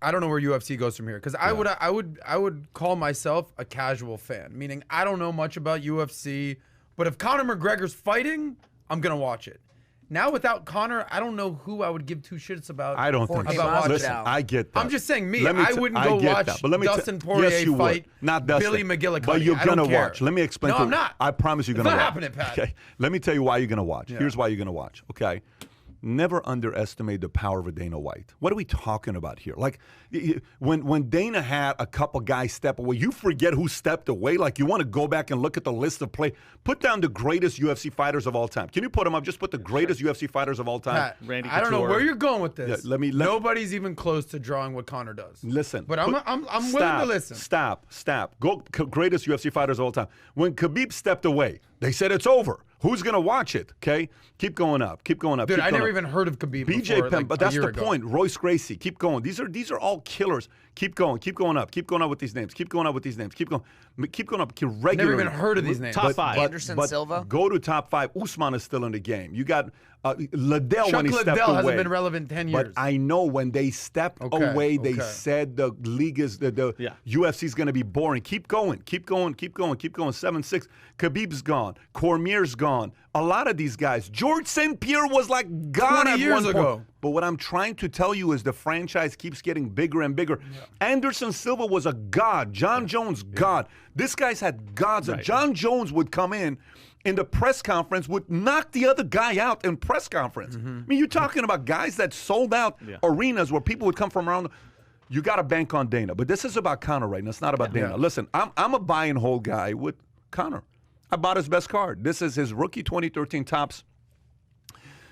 I don't know where UFC goes from here because I would call myself a casual fan, meaning I don't know much about UFC, but if Conor McGregor's fighting, I'm gonna watch it. Now without Conor, I don't know who I would give two shits about. I don't think so. Listen, I get that. I'm just saying I wouldn't go watch Dustin Poirier fight not Dustin, Billy McGillicuddy. But you're going to watch. Let me explain to you. No, I'm not. I promise you're going to watch. It's not happening, Pat. Okay. Let me tell you why you're going to watch. Yeah. Here's why you're going to watch, okay? Never underestimate the power of a Dana White. What are we talking about here? Like, when Dana had a couple guys step away, you forget who stepped away. Like, you want to go back and look at the list of play. Put down the greatest UFC fighters of all time. Can you put them up? Just put the greatest UFC fighters of all time. Pat, Randy I don't know Couture. where you're going with this. Yeah, Nobody's even close to drawing what Conor does. Listen. But I'm willing to listen. Stop. Go greatest UFC fighters of all time. When Khabib stepped away, they said it's over. Who's going to watch it, okay? Keep going up. Keep going up. Dude, I never up. even heard of Khabib BJ before, Penn, like, but that's a year the ago. point. Royce Gracie, keep going. These are all killers. Keep going. Keep going up. Keep going up with these names. Keep going up with these names. Keep going up. Regularly. Never even heard of these names. Top five. Anderson Silva. Go to top five. Usman is still in the game. You got Liddell Chuck when he stepped Liddell away. hasn't been relevant 10 years. But I know when they stepped away, they said the league is the UFC is going to be boring. Keep going. Keep going. Keep going. Keep going. 7-6. Khabib's gone. Cormier's gone. A lot of these guys. George St. Pierre was like God 20 at years one ago. point. But what I'm trying to tell you is the franchise keeps getting bigger and bigger. Yeah. Anderson Silva was a god. John Jones, god. This guy's had gods. Right. John Jones would come in the press conference, would knock the other guy out in press conference. I mean, you're talking about guys that sold out arenas where people would come from around. You got to bank on Dana. But this is about Conor right now. It's not about Dana. Listen, I'm a buy and hold guy with Conor. I bought his best card. This is his rookie 2013 Topps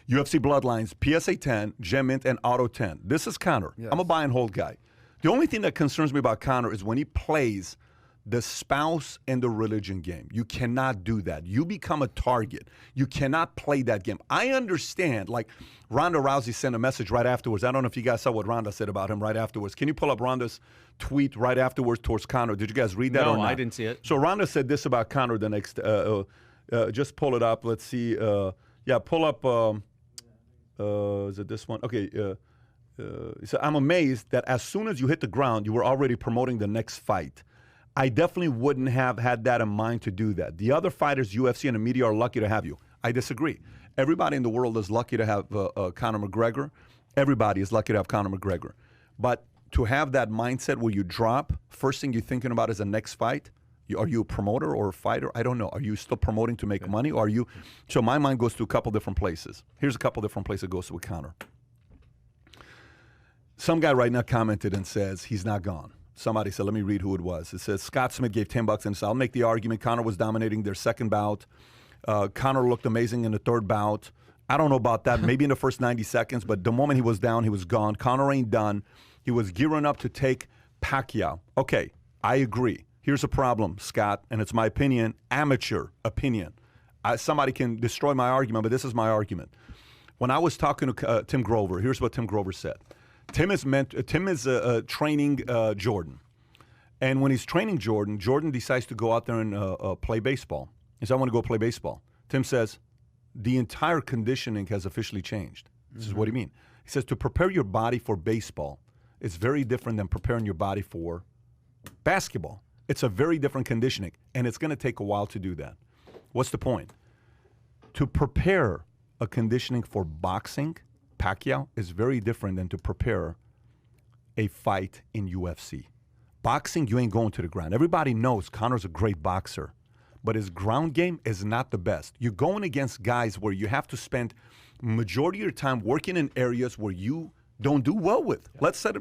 UFC Bloodlines, PSA 10, Gem Mint, and Auto 10. This is Conor. Yes. I'm a buy and hold guy. The only thing that concerns me about Conor is when he plays the spouse and the religion game. You cannot do that. You become a target. You cannot play that game. I understand, like Ronda Rousey sent a message right afterwards. I don't know if you guys saw what Ronda said about him right afterwards. Can you pull up Ronda's tweet right afterwards towards Conor? Did you guys read that or not? No, I didn't see it. So Ronda said this about Conor the next, just pull it up. Let's see. Yeah, pull up, is it this one? Okay. So I'm amazed that as soon as you hit the ground, you were already promoting the next fight. I definitely wouldn't have had that in mind to do that. The other fighters, UFC and the media, are lucky to have you. I disagree. Everybody in the world is lucky to have Conor McGregor. Everybody is lucky to have Conor McGregor. But to have that mindset where you drop, first thing you're thinking about is the next fight. Are you a promoter or a fighter? I don't know. Are you still promoting to make money? Or are you? So my mind goes to a couple different places. Here's a couple different places it goes to with Conor. Some guy right now commented and says he's not gone. Somebody said, let me read who it was. It says, Scott Smith gave $10 and said, I'll make the argument. Conor was dominating their second bout. Conor looked amazing in the third bout. I don't know about that. Maybe in the first 90 seconds, but the moment he was down, he was gone. Conor ain't done. He was gearing up to take Pacquiao. Okay, I agree. Here's a problem, Scott, and it's my opinion, amateur opinion. Somebody can destroy my argument, but this is my argument. When I was talking to Tim Grover, here's what Tim Grover said. Tim is training Jordan. And when he's training Jordan, Jordan decides to go out there and play baseball. He says, I want to go play baseball. Tim says, the entire conditioning has officially changed. This is what he means. He says, to prepare your body for baseball, it's very different than preparing your body for basketball. It's a very different conditioning, and it's going to take a while to do that. What's the point? To prepare a conditioning for boxing, Pacquiao, is very different than to prepare a fight in UFC. Boxing, you ain't going to the ground. Everybody knows Conor's a great boxer, but his ground game is not the best. You're going against guys where you have to spend majority of your time working in areas where you don't do well with. Let's tell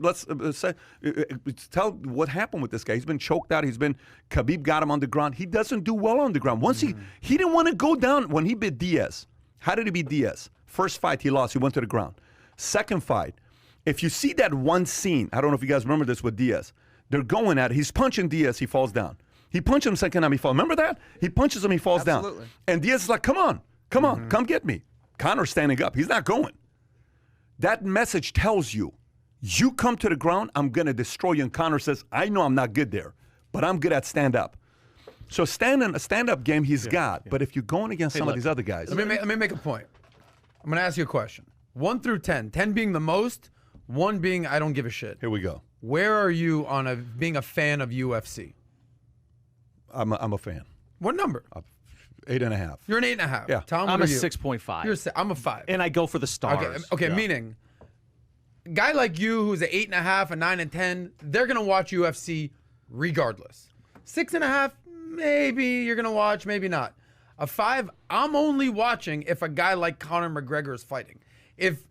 what happened with this guy. He's been choked out. Khabib got him on the ground. He doesn't do well on the ground. Once he didn't want to go down when he beat Diaz. How did he beat Diaz? First fight he lost, he went to the ground. Second fight, if you see that one scene, I don't know if you guys remember this with Diaz. They're going at it. He's punching Diaz, he falls down. He punches him second time, he falls. Remember that? He punches him, he falls down. And Diaz is like, come on, come get me. Conor's standing up. He's not going. That message tells you, you come to the ground, I'm going to destroy you. And Conor says, I know I'm not good there, but I'm good at stand-up. So a stand-up game he's got. But if you're going against some of these other guys. Let me make a point. I'm going to ask you a question. 1 through 10. 10 being the most, 1 being I don't give a shit. Here we go. Where are you on being a fan of UFC? I'm a fan. What number? 8.5. You're an 8.5. Yeah. Tom, I'm what a are you? 6.5. I'm a 5. And I go for the stars. Okay, Yeah. meaning a guy like you who's an 8.5, a 9 and 10, they're gonna watch UFC regardless. 6.5, maybe you're gonna watch, maybe not. A 5, I'm only watching if a guy like Conor McGregor is fighting. If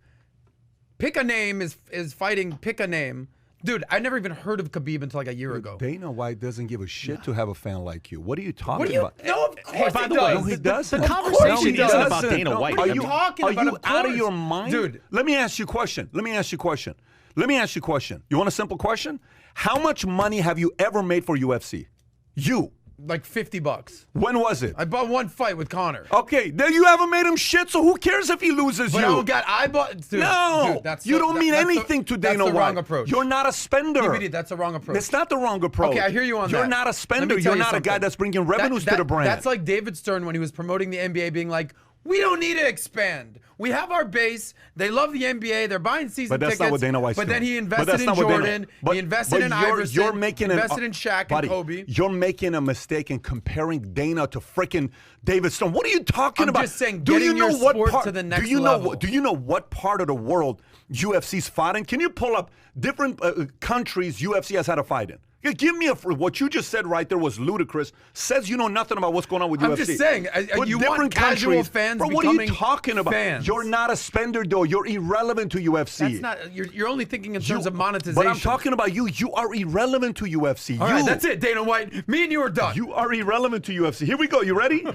pick a name is fighting, pick a name. Dude, I never even heard of Khabib until like a year ago. Dana White doesn't give a shit to have a fan like you. What are you talking about? No, of course by he the way, does. No, he doesn't. The Of course conversation he isn't about doesn't. Dana No, White. What are Are you you talking are about? you Of out of course. your mind? Dude. Let me ask you a question. Let me ask you a question. Let me ask you a question. You want a simple question? How much money have you ever made for UFC? You. Like $50. When was it? I bought one fight with Conor. Okay, then you haven't made him shit, so who cares if he loses But you? I bought. Dude, No, dude, that's you don't mean that's anything to Dana That's the White. wrong approach. You're not a spender. PBD, that's the wrong approach. It's not the wrong approach. Okay, I hear you on You're that. not a Let spender. me tell You're you not a guy something. that's bringing revenues to the brand. That's like David Stern when he was promoting the NBA, being like, "We don't need to expand. We have our base. They love the NBA. They're buying season But that's tickets." not what Dana White's But then doing. he But invested that's in not what Dana- Jordan. but- He invested but in you're Iverson. making invested in Shaq buddy, and Kobe. You're making a mistake in comparing Dana to freaking David Stern. What are you talking I'm about? just saying, do you getting know your what sport part, to the next do you know level. What, do you know what part of the world UFC's fought in? Can you pull up different countries UFC has had a fight in? Yeah, give me what you just said right there was ludicrous. Says you know nothing about what's going on with UFC. I'm just saying, But you want different casual countries- fans Bro, what are you becoming talking about? fans. You're not a spender, though. You're irrelevant to UFC. That's not. You're only thinking in terms of monetization. But I'm talking about you. You are irrelevant to UFC. All right, that's it, Dana White. Me and you are done. You are irrelevant to UFC. Here we go. You ready?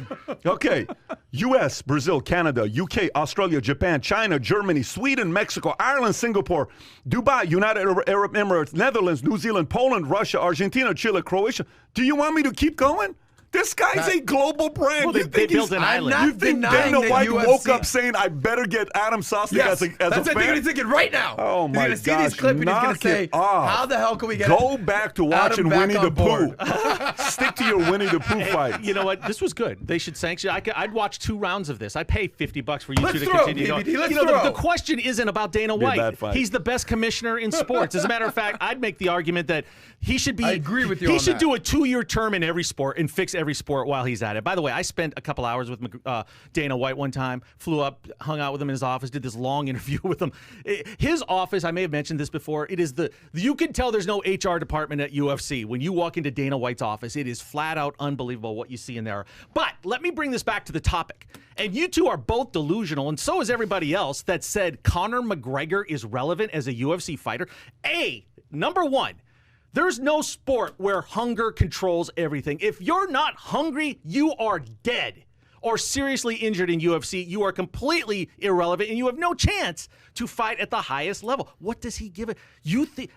Okay. U.S., Brazil, Canada, UK, Australia, Japan, China, Germany, Sweden, Mexico, Ireland, Singapore, Dubai, United Arab Emirates, Netherlands, New Zealand, Poland, Russia, Argentina, Chile, Croatia. Do you want me to keep going? This guy's a global brand. Well, You they think he's- built an I'm island. not You think denying Dana that White UFC woke up saying, I better get Adam Sosnick Yes, as a that's what fan? he's thinking right now. Oh he's my gonna see gosh, these clips and he's gonna knock say, it off. "How the hell can we get Go back to watching Adam back Winnie the on board?" Pooh. Stick to your Winnie the Pooh fight. You know what? This was good. They should sanction. I'd watch 2 rounds of this. I'd pay $50 for you Let's two to throw, continue going. PBD, let's You know, throw. the question isn't about Dana a White. bad fight. He's the best commissioner in sports. As a matter of fact, I'd make the argument that he should be. I agree with you He on should that. do a 2-year term in every sport and fix every sport while he's at it. By the way, I spent a couple hours with Dana White one time. Flew up, hung out with him in his office, did this long interview with him. His office, I may have mentioned this before. It is you can tell there's no HR department at UFC when you walk into Dana White's office. It is flat out unbelievable what you see in there. But let me bring this back to the topic. And you two are both delusional, and so is everybody else that said Conor McGregor is relevant as a UFC fighter. Number one, there's no sport where hunger controls everything. If you're not hungry, you are dead or seriously injured in UFC. You are completely irrelevant, and you have no chance to fight at the highest level. What does he give it?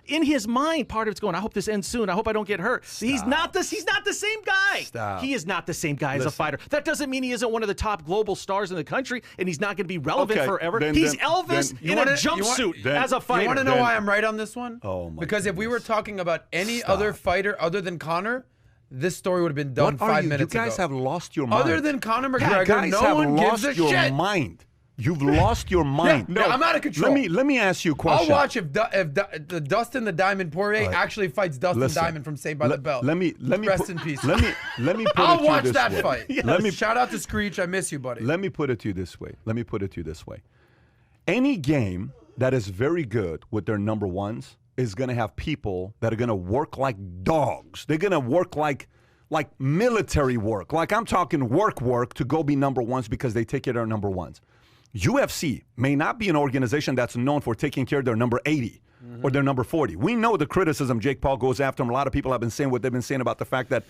In his mind, part of it's going, I hope this ends soon. I hope I don't get hurt. He's not the same guy. Stop. He is not the same guy as a fighter. That doesn't mean he isn't one of the top global stars in the country, and he's not going to be relevant Okay, forever. then- He's then- Elvis then- in a jumpsuit as a fighter. You want to know why I'm right on this one? Oh, my Because if we were goodness. talking about any other fighter other than Conor, this story would have been done What are 5 you? minutes You guys ago. have lost your mind. Other than Conor You McGregor, guys no have one lost gives a your shit. mind. You've lost your mind. No, I'm out of control. Let me ask you a I'll question. watch if the Dustin the Diamond Poirier actually fights Dustin Listen, Diamond from Saved by the Bell. Let me Rest put, in peace. Let me put it I'll to you watch this that way. fight. Let me Shout out to Screech. I miss you, buddy. Let me put it to you this way. Any game that is very good with their number ones is going to have people that are going to work like dogs. They're going to work like military work. Like I'm talking work to go be number ones because they take care of their number ones. UFC may not be an organization that's known for taking care of their number 80 or their number 40. We know the criticism Jake Paul goes after them. A lot of people have been saying what they've been saying about the fact that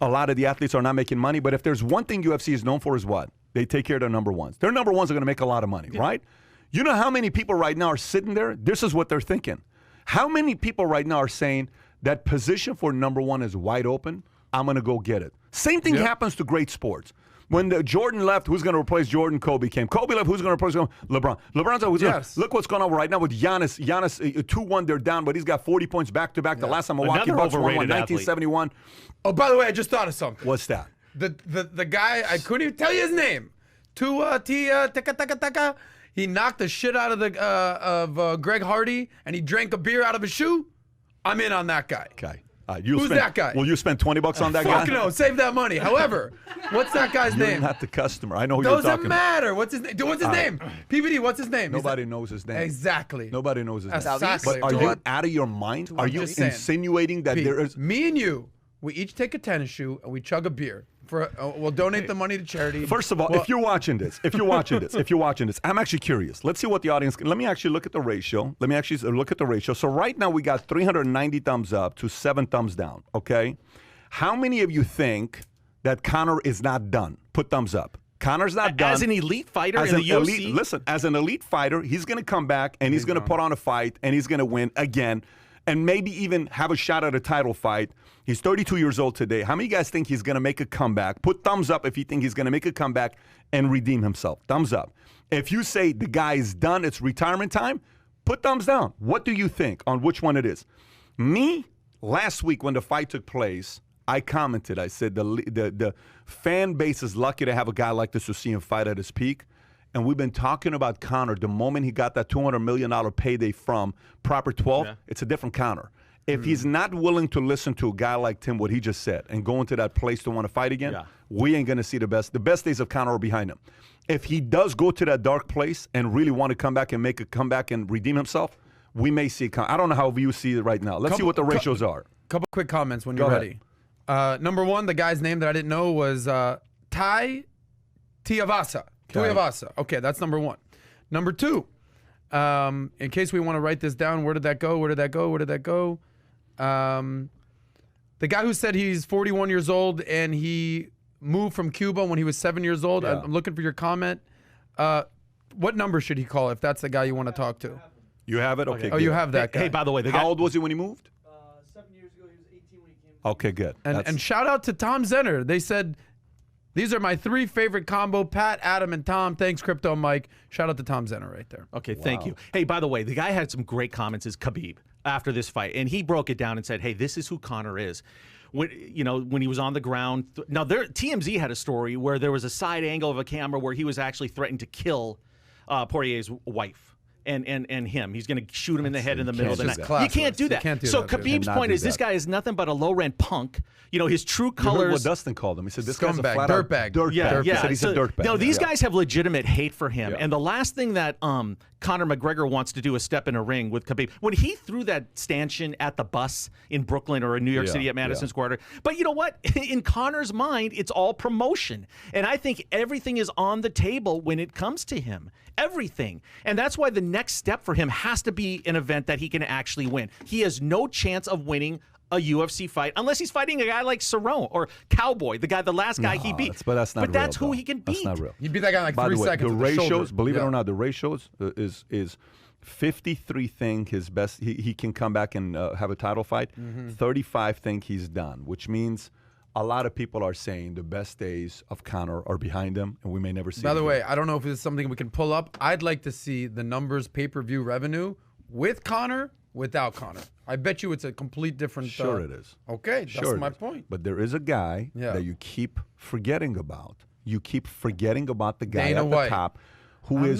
a lot of the athletes are not making money. But if there's one thing UFC is known for is what? They take care of their number ones. Their number ones are going to make a lot of money, right? You know how many people right now are sitting there? This is what they're thinking. How many people right now are saying that position for number one is wide open? I'm going to go get it. Same thing happens to great sports. When Jordan left, who's going to replace Jordan? Kobe came. Kobe left, who's going to replace LeBron? LeBron's who's gonna, look what's going on right now with Giannis. Giannis, 2-1, they're down, but he's got 40 points back-to-back. The last time Milwaukee Another Bucks won overrated 1971. Oh, by the way, I just thought of something. What's that? The guy, I couldn't even tell you his name. Taka. He knocked the shit out of Greg Hardy, and he drank a beer out of his shoe. I'm in on that guy. Okay. Who's that guy? Will you spend $20 on that guy? Fuck no, save that money. However, what's that guy's You're name? not the customer. I know who you're Doesn't talking about. matter. What's his name? What's his name? PVD, what's his name? Nobody knows his name. Exactly. Nobody knows his name. Exactly. But are you out of your mind? Are you just saying. insinuating that Pete, there is... me and you, we each take a tennis shoe and we chug a beer. We'll donate the money to charity. First of all, if you're watching this, I'm actually curious. Let's see what the audience. Let me actually look at the ratio. So right now we got 390 thumbs up to 7 thumbs down. Okay, how many of you think that Conor is not done? Put thumbs up. Conor's not done. As an elite fighter in the UFC? Listen, as an elite fighter, he's going to come back and he's going to put on a fight and he's going to win again and maybe even have a shot at a title fight. He's 32 years old today. How many of you guys think he's going to make a comeback? Put thumbs up if you think he's going to make a comeback and redeem himself. Thumbs up. If you say the guy is done, it's retirement time, put thumbs down. What do you think on which one it is? Me, last week when the fight took place, I commented. I said the fan base is lucky to have a guy like this to see him fight at his peak. And we've been talking about Conor. The moment he got that $200 million payday from Proper 12, it's a different Conor. If he's not willing to listen to a guy like Tim, what he just said, and go into that place to want to fight again, we ain't going to see the best. The best days of Conor are behind him. If he does go to that dark place and really want to come back and make a comeback and redeem himself, we may see Conor. I don't know how you see it right now. Let's see what the ratios are. Couple quick comments when you're ready. Number one, the guy's name that I didn't know was Tai Tuivasa. Tuivasa. Okay, that's number one. Number two, in case we want to write this down, where did that go? Where did that go? Where did that go? The guy who said he's 41 years old and he moved from Cuba when he was 7 years old. I'm looking for your comment. What number should he call if that's the guy you want to talk to? You have it? Okay. Oh, you have that guy. Hey, by the way, how old was he when he moved? 7 years ago, he was 18 when he came. Okay, good. And shout out to Tom Zenner. They said, these are my 3 favorite combo, Pat, Adam, and Tom. Thanks, Crypto Mike. Shout out to Tom Zenner right there. Okay, thank you. Hey, by the way, the guy had some great comments, is Khabib, after this fight. And he broke it down and said, hey, this is who Conor is. When he was on the ground. Now, TMZ had a story where there was a side angle of a camera where he was actually threatening to kill Poirier's wife. And him. He's going to shoot him in the head in the middle of the night. You can't do that. So Khabib's point is this guy is nothing but a low-rent punk. You know, his true colors. You heard what Dustin called him. He said this guy's a flat dirtbag. Dirtbag. He said he's a dirtbag. No, these guys have legitimate hate for him. And the last thing that Conor McGregor wants to do is step in a ring with Khabib. When he threw that stanchion at the bus in Brooklyn or in New York City at Madison Square Garden. But you know what? In Conor's mind, it's all promotion. And I think everything is on the table when it comes to him. Everything. And that's why the next step for him has to be an event that he can actually win. He has no chance of winning a UFC fight unless he's fighting a guy like Cerrone or Cowboy, the last guy he beat. But that's not real. But that's who he can beat. That's not real. He'd beat that guy in like By 3 the way, seconds. the with ratios, shoulders. believe it or not, the ratios is 53 think his best. He can come back and have a title fight. 35 think he's done, which means a lot of people are saying the best days of Conor are behind him, and we may never see. By the way, I don't know if this is something we can pull up. I'd like to see the numbers, pay-per-view revenue with Conor, without Conor. I bet you it's a complete different. Sure, it is. Okay, that's my point. But there is a guy that you keep forgetting about. You keep forgetting about the guy at the top. He's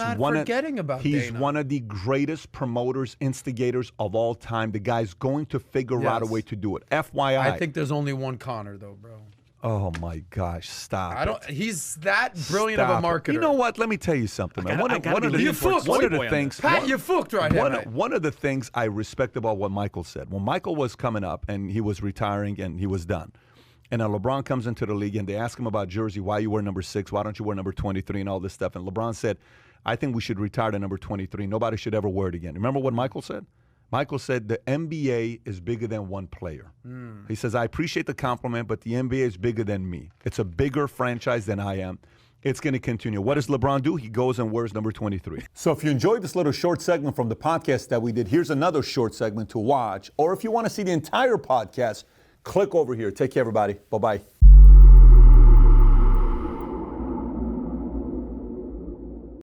one of the greatest promoters, instigators of all time. The guy's going to figure out a way to do it. FYI. I think there's only one Conor, though, bro. Oh my gosh! Stop. He's that brilliant of a marketer. You know what? Let me tell you something, man. One of the things. Pat, you fucked right here. One of the things I respect about what Michael said. When Michael was coming up and he was retiring and he was done, and then LeBron comes into the league and they ask him about jersey. Why you wear number 6? Why don't you wear number 23 and all this stuff? And LeBron said, "I think we should retire to number 23. Nobody should ever wear it again." Remember what Michael said? Michael said the NBA is bigger than one player. He says, I appreciate the compliment, but the NBA is bigger than me. It's a bigger franchise than I am. It's going to continue. What does LeBron do? He goes and wears number 23. So if you enjoyed this little short segment from the podcast that we did, here's another short segment to watch. Or if you want to see the entire podcast, click over here. Take care, everybody. Bye-bye.